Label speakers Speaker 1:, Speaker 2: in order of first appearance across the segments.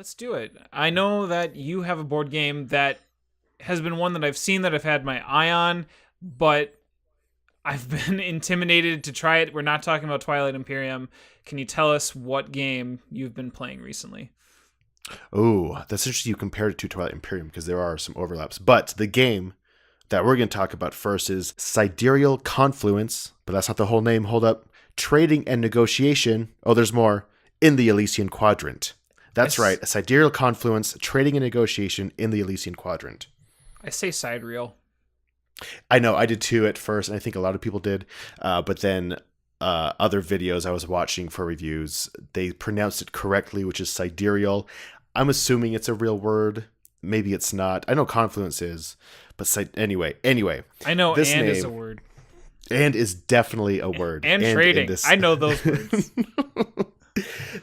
Speaker 1: Let's do it. I know that you have a board game that has been one that I've seen that I've had my eye on, but I've been intimidated to try it. We're not talking about Twilight Imperium. Can you tell us what game you've been playing recently?
Speaker 2: Oh, that's interesting you compared it to Twilight Imperium because there are some overlaps. But the game that we're going to talk about first is Sidereal Confluence, but that's not the whole name. Hold up. Trading and Negotiation. Oh, there's more. In the Elysian Quadrant. That's right. A Sidereal Confluence, Trading and Negotiation in the Elysian Quadrant.
Speaker 1: I say Sidereal.
Speaker 2: I know, I did too at first, and I think a lot of people did. But then other videos I was watching for reviews, they pronounced it correctly, which is Sidereal. I'm assuming it's a real word. Maybe it's not. I know Confluence is, but anyway.
Speaker 1: I know
Speaker 2: this
Speaker 1: and
Speaker 2: name,
Speaker 1: is a word.
Speaker 2: And is definitely a word.
Speaker 1: And trading. I know those words.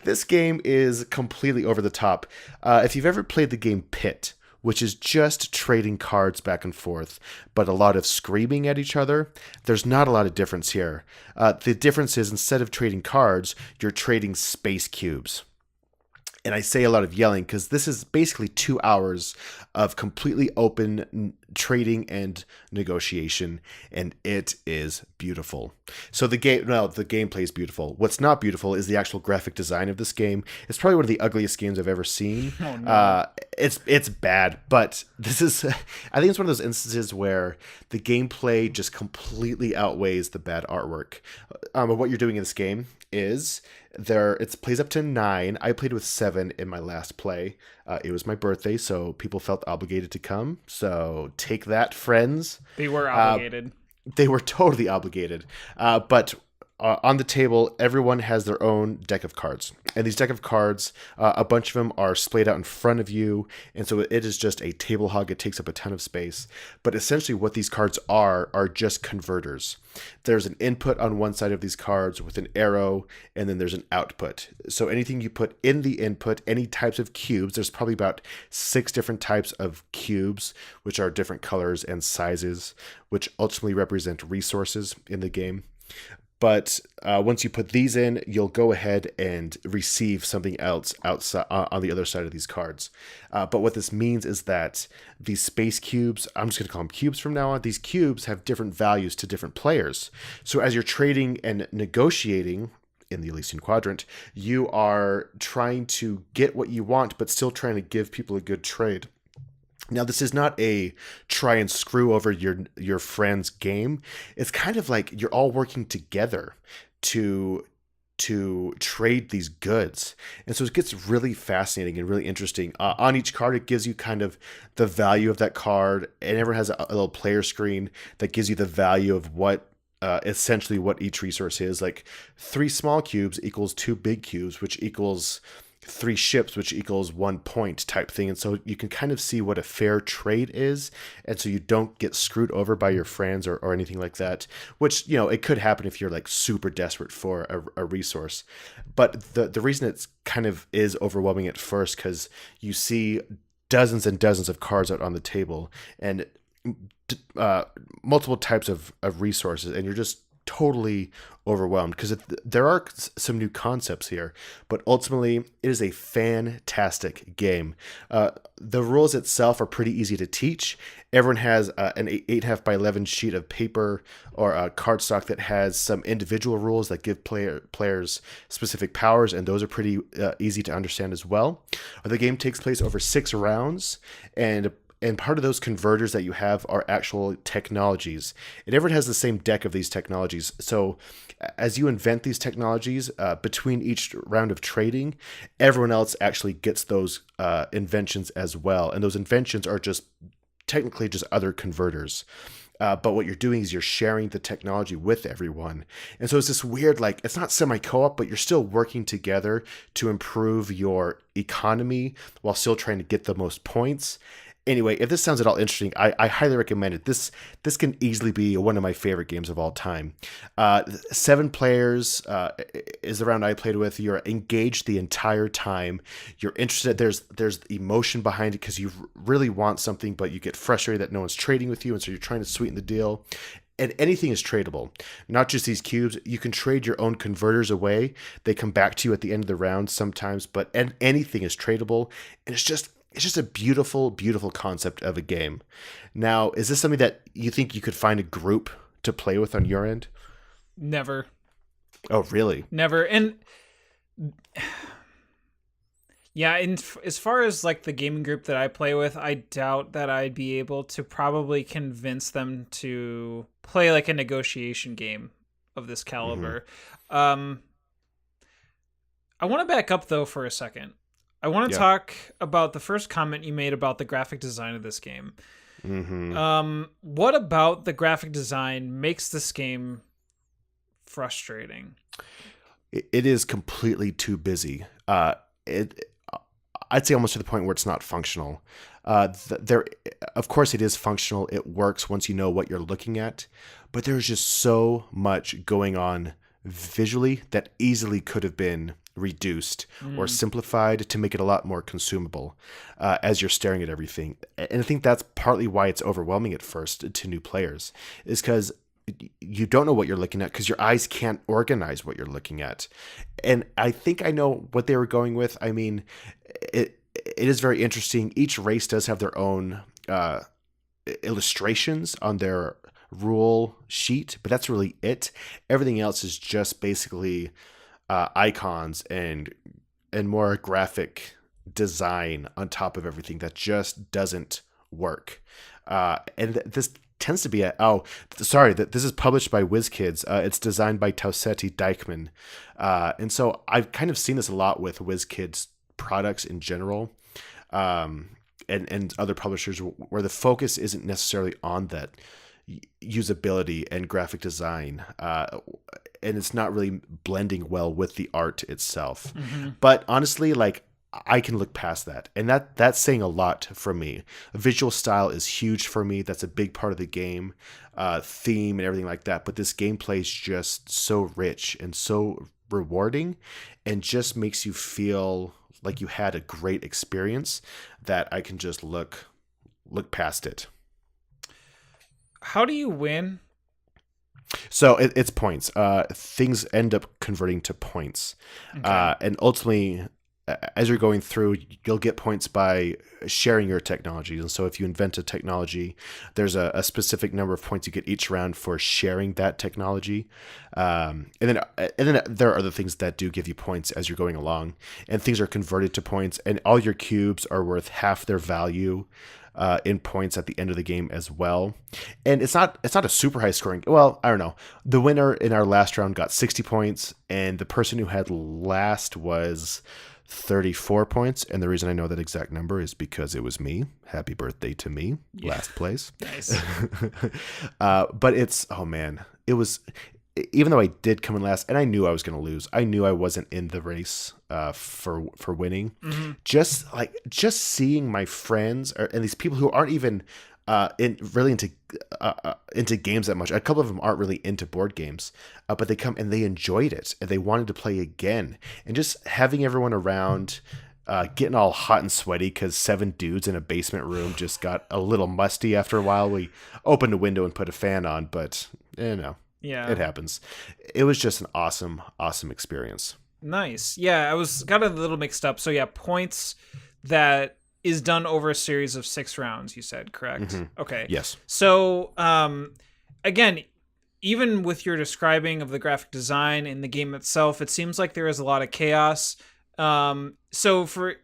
Speaker 2: This game is completely over the top. If you've ever played the game Pit, which is just trading cards back and forth, but a lot of screaming at each other, there's not a lot of difference here. The difference is instead of trading cards, you're trading space cubes. And I say a lot of yelling because this is basically 2 hours of completely open trading and negotiation, and it is beautiful. So the gameplay is beautiful. What's not beautiful is the actual graphic design of this game. It's probably one of the ugliest games I've ever seen.
Speaker 1: Oh, no.
Speaker 2: It's bad, but this is I think it's one of those instances where the gameplay just completely outweighs the bad artwork. What you're doing in this game is it plays up to 9. I played with 7 in my last play. It was my birthday, so people felt obligated to come. So take that, friends.
Speaker 1: They were obligated.
Speaker 2: They were totally obligated. But on the table, everyone has their own deck of cards. And these deck of cards, a bunch of them are splayed out in front of you. And so it is just a table hog. It takes up a ton of space. But essentially what these cards are just converters. There's an input on one side of these cards with an arrow, and then there's an output. So anything you put in the input, any types of cubes, there's probably about 6 different types of cubes, which are different colors and sizes, which ultimately represent resources in the game. But once you put these in, you'll go ahead and receive something else outside on the other side of these cards. But what this means is that these space cubes, I'm just going to call them cubes from now on, these cubes have different values to different players. So as you're trading and negotiating in the Elysian Quadrant, you are trying to get what you want, but still trying to give people a good trade. Now, this is not a try and screw over your friend's game. It's kind of like you're all working together to trade these goods. And so it gets really fascinating and really interesting. On each card, it gives you kind of the value of that card. And everyone has a little player screen that gives you the value of essentially what each resource is. Like 3 small cubes equals 2 big cubes, which equals 3 ships, which equals 1 point type thing. And so you can kind of see what a fair trade is. And so you don't get screwed over by your friends or anything like that, which, it could happen if you're like super desperate for a resource. But the reason it's kind of is overwhelming at first, because you see dozens and dozens of cards out on the table and multiple types of resources, and you're just totally overwhelmed because there are some new concepts here, but ultimately it is a fantastic game. The rules itself are pretty easy to teach. Everyone has an 8.5 by 11 sheet of paper or a cardstock that has some individual rules that give players specific powers, and those are pretty easy to understand as well. The game takes place over 6 rounds, and part of those converters that you have are actual technologies. And everyone has the same deck of these technologies. So as you invent these technologies, between each round of trading, everyone else actually gets those inventions as well. And those inventions are just technically just other converters. But what you're doing is you're sharing the technology with everyone. And so it's this weird, it's not semi-co-op, but you're still working together to improve your economy while still trying to get the most points. Anyway, if this sounds at all interesting, I highly recommend it. This can easily be one of my favorite games of all time. 7 players is the round I played with. You're engaged the entire time. You're interested. There's emotion behind it because you really want something, but you get frustrated that no one's trading with you, and so you're trying to sweeten the deal. and anything is tradable. Not just these cubes. You can trade your own converters away. They come back to you at the end of the round sometimes, but anything is tradable. And it's just a beautiful, beautiful concept of a game. Now, is this something that you think you could find a group to play with on your end?
Speaker 1: Never.
Speaker 2: Oh, really?
Speaker 1: Never. And yeah, as far as like the gaming group that I play with, I doubt that I'd be able to probably convince them to play like a negotiation game of this caliber. I want to back up though for a second. I want to talk about the first comment you made about the graphic design of this game. What about the graphic design makes this game frustrating?
Speaker 2: It is completely too busy. I'd say almost to the point where it's not functional. There, of course, it is functional. It works once you know what you're looking at, but there's just so much going on visually that easily could have been reduced or simplified to make it a lot more consumable as you're staring at everything. And I think that's partly why it's overwhelming at first to new players, is because you don't know what you're looking at because your eyes can't organize what you're looking at. And I think I know what they were going with. I mean, it is very interesting. Each race does have their own illustrations on their rule sheet, but that's really it. Everything else is just basically icons and more graphic design on top of everything that just doesn't work. And this tends to be this is published by WizKids. It's designed by Tausetti Deichmann. And so I've kind of seen this a lot with WizKids products in general, and other publishers where the focus isn't necessarily on that usability and graphic design, and it's not really blending well with the art itself. But honestly, like, I can look past that, and that's saying a lot for me. Visual style is huge for me. That's a big part of the game, theme and everything like that. But this gameplay is just so rich and so rewarding, and just makes you feel like you had a great experience that I can just look past it.
Speaker 1: How do you win?
Speaker 2: So it's points. Things end up converting to points, and ultimately, as you're going through, you'll get points by sharing your technologies. And so if you invent a technology, there's a specific number of points you get each round for sharing that technology. And then there are other things that do give you points as you're going along, and things are converted to points, and all your cubes are worth half their value in points at the end of the game as well. And it's not a super high scoring. Well, I don't know. The winner in our last round got 60 points, and the person who had last was 34 points. And the reason I know that exact number is because it was me. Happy birthday to me. Last place.
Speaker 1: Nice.
Speaker 2: But it was, even though I did come in last and I knew I was going to lose, I knew I wasn't in the race for winning. Just seeing my friends and these people who aren't even into games that much. A couple of them aren't really into board games, but they come and they enjoyed it and they wanted to play again. And just having everyone around, getting all hot and sweaty because 7 dudes in a basement room just got a little musty after a while. We opened a window and put a fan on, but it happens. It was just an awesome, awesome experience.
Speaker 1: Nice. Yeah, got a little mixed up. So yeah, points that is done over a series of 6 rounds, you said, correct? Okay.
Speaker 2: Yes.
Speaker 1: So, again, even with your describing of the graphic design in the game itself, it seems like there is a lot of chaos. So for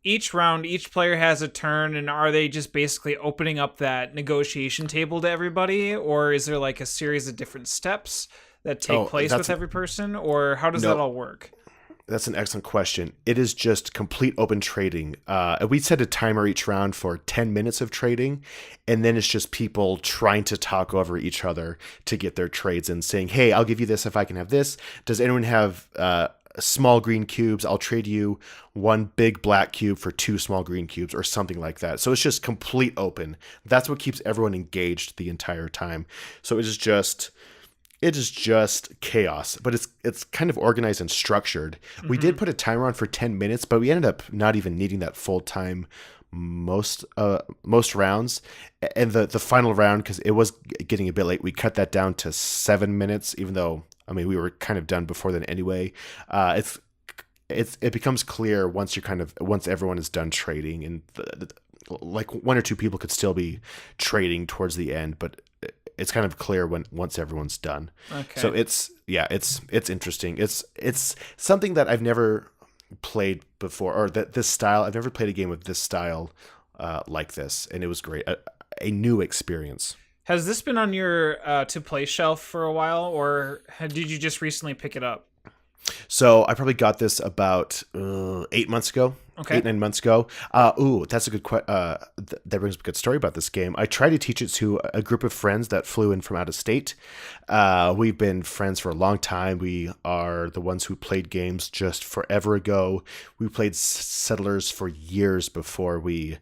Speaker 1: each round, each player has a turn, and are they just basically opening up that negotiation table to everybody, or is there like a series of different steps that take place with every person, or how does that all work?
Speaker 2: That's an excellent question. It is just complete open trading. We set a timer each round for 10 minutes of trading, and then it's just people trying to talk over each other to get their trades in, saying, hey, I'll give you this if I can have this. Does anyone have small green cubes? I'll trade you 1 big black cube for 2 small green cubes, or something like that. So it's just complete open. That's what keeps everyone engaged the entire time. So it is just chaos, but it's kind of organized and structured. We did put a timer on for 10 minutes, but we ended up not even needing that full time most rounds, and the final round, because it was getting a bit late, we cut that down to 7 minutes, even though I mean we were kind of done before then anyway. It becomes clear once everyone is done trading, and like one or two people could still be trading towards the end, but it's kind of clear once everyone's done.
Speaker 1: Okay.
Speaker 2: So it's interesting. It's something that I've never played before, or that this style. I've never played a game with this style like this, and it was great. A new experience.
Speaker 1: Has this been on your to play shelf for a while, or did you just recently pick it up?
Speaker 2: So I probably got this about 8 months ago.
Speaker 1: Okay.
Speaker 2: 8-9 months ago. That's a good that brings up a good story about this game. I tried to teach it to a group of friends that flew in from out of state. We've been friends for a long time. We are the ones who played games just forever ago. We played Settlers for years before we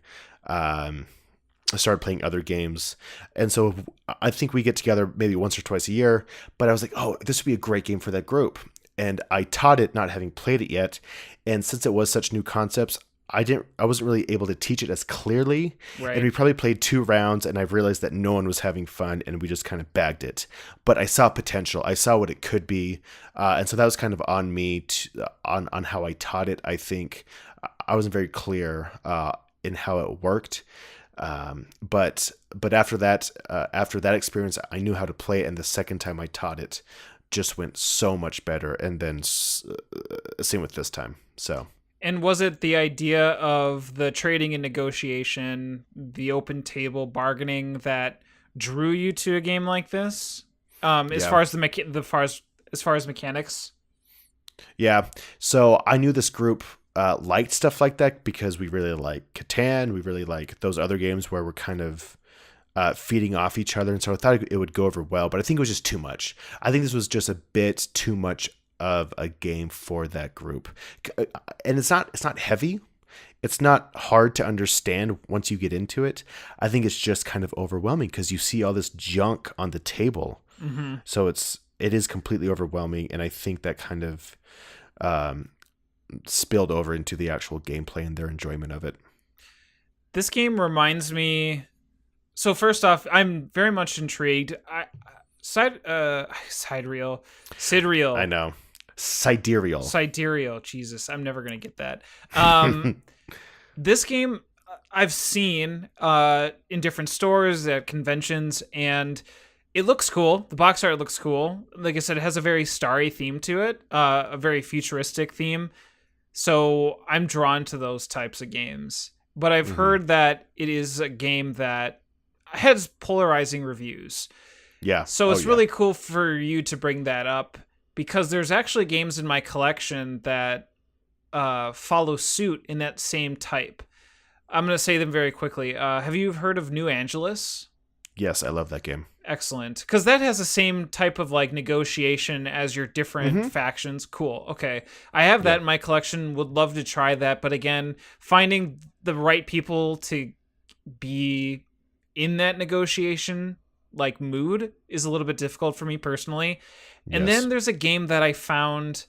Speaker 2: started playing other games. And so I think we get together maybe once or twice a year. But I was like, oh, this would be a great game for that group. And I taught it, not having played it yet. And since it was such new concepts, I wasn't really able to teach it as clearly.
Speaker 1: Right.
Speaker 2: And we probably played 2 rounds, and I've realized that no one was having fun, and we just kind of bagged it. But I saw potential. I saw what it could be. And so that was kind of on me on how I taught it. I think I wasn't very clear in how it worked. But after that experience, I knew how to play it. And the second time I taught it, just went so much better, and then same with this time. So,
Speaker 1: and was it the idea of the trading and negotiation, the open table bargaining that drew you to a game like this? As far as as far as mechanics.
Speaker 2: Yeah. So I knew this group liked stuff like that because we really like Catan. We really like those other games where we're kind of feeding off each other, and so I thought it would go over well, but I think it was just too much. I think this was just a bit too much of a game for that group, and it's not heavy. It's not hard to understand once you get into it. I think it's just kind of overwhelming because you see all this junk on the table, so it is completely overwhelming, and I think that kind of spilled over into the actual gameplay and their enjoyment of it.
Speaker 1: This game reminds me. So first off, I'm very much intrigued. Sidereal.
Speaker 2: I know.
Speaker 1: Sidereal. Jesus, I'm never gonna get that. This game I've seen in different stores at conventions, and it looks cool. The box art looks cool. Like I said, it has a very starry theme to it, a very futuristic theme. So I'm drawn to those types of games. But I've heard that it is a game that has polarizing reviews.
Speaker 2: Yeah.
Speaker 1: So it's really cool for you to bring that up, because there's actually games in my collection that follow suit in that same type. I'm going to say them very quickly. Have you heard of New Angeles?
Speaker 2: Yes, I love that game.
Speaker 1: Excellent. Because that has the same type of like negotiation as your different factions. Cool. Okay. I have that in my collection. Would love to try that. But again, finding the right people to be in that negotiation like mood is a little bit difficult for me personally. And then there's a game that I found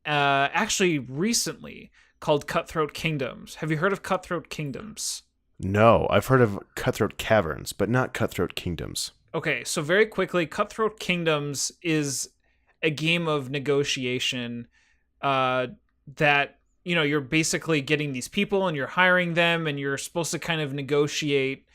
Speaker 1: actually recently called Cutthroat Kingdoms. Have you heard of Cutthroat Kingdoms?
Speaker 2: No, I've heard of Cutthroat Caverns, but not Cutthroat Kingdoms.
Speaker 1: Okay, so very quickly, Cutthroat Kingdoms is a game of negotiation that, you know, you're basically getting these people and you're hiring them and you're supposed to kind of negotiate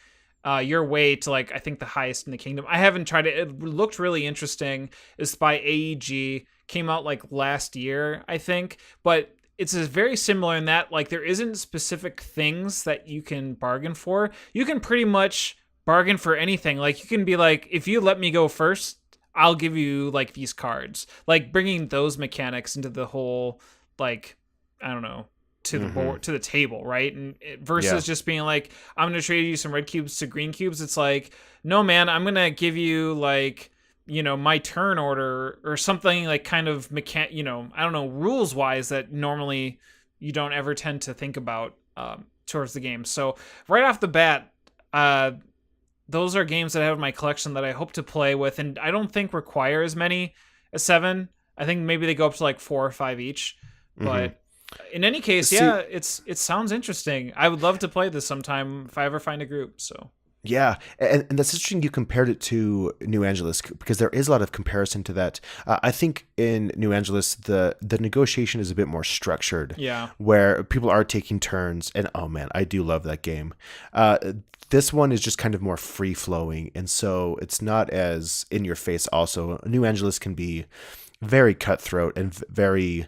Speaker 1: your way to, like, I think the highest in the kingdom. I haven't tried it. It looked really interesting. It's by AEG. Came out like last year, I think. But it's very similar in that, like, there isn't specific things that you can bargain for. You can pretty much bargain for anything. Like, you can be like, if you let me go first, I'll give you, like, these cards. Like, bringing those mechanics into the whole, like, I don't know, to the board, to the table, right? And versus just being like, I'm going to trade you some red cubes to green cubes. It's like, no, man, I'm going to give you, like, you know, my turn order or something, like, kind of you know, I don't know, rules wise that normally you don't ever tend to think about towards the game. So right off the bat, those are games that I have in my collection that I hope to play with, and I don't think require as many as 7. I think maybe they go up to like 4 or 5 each, but In any case,
Speaker 2: See,
Speaker 1: yeah, it sounds interesting. I would love to play this sometime if I ever find a group. So
Speaker 2: yeah, and that's interesting. You compared it to New Angeles because there is a lot of comparison to that. I think in New Angeles, the negotiation is a bit more structured,
Speaker 1: yeah,
Speaker 2: where people are taking turns. And oh man, I do love that game. This one is just kind of more free flowing, and so it's not as in your face. Also, New Angeles can be very cutthroat and very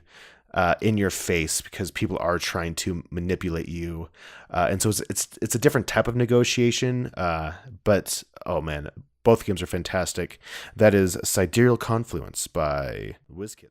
Speaker 2: in your face because people are trying to manipulate you, and so it's a different type of negotiation. But oh man, both games are fantastic. That is Sidereal Confluence by Wizkids.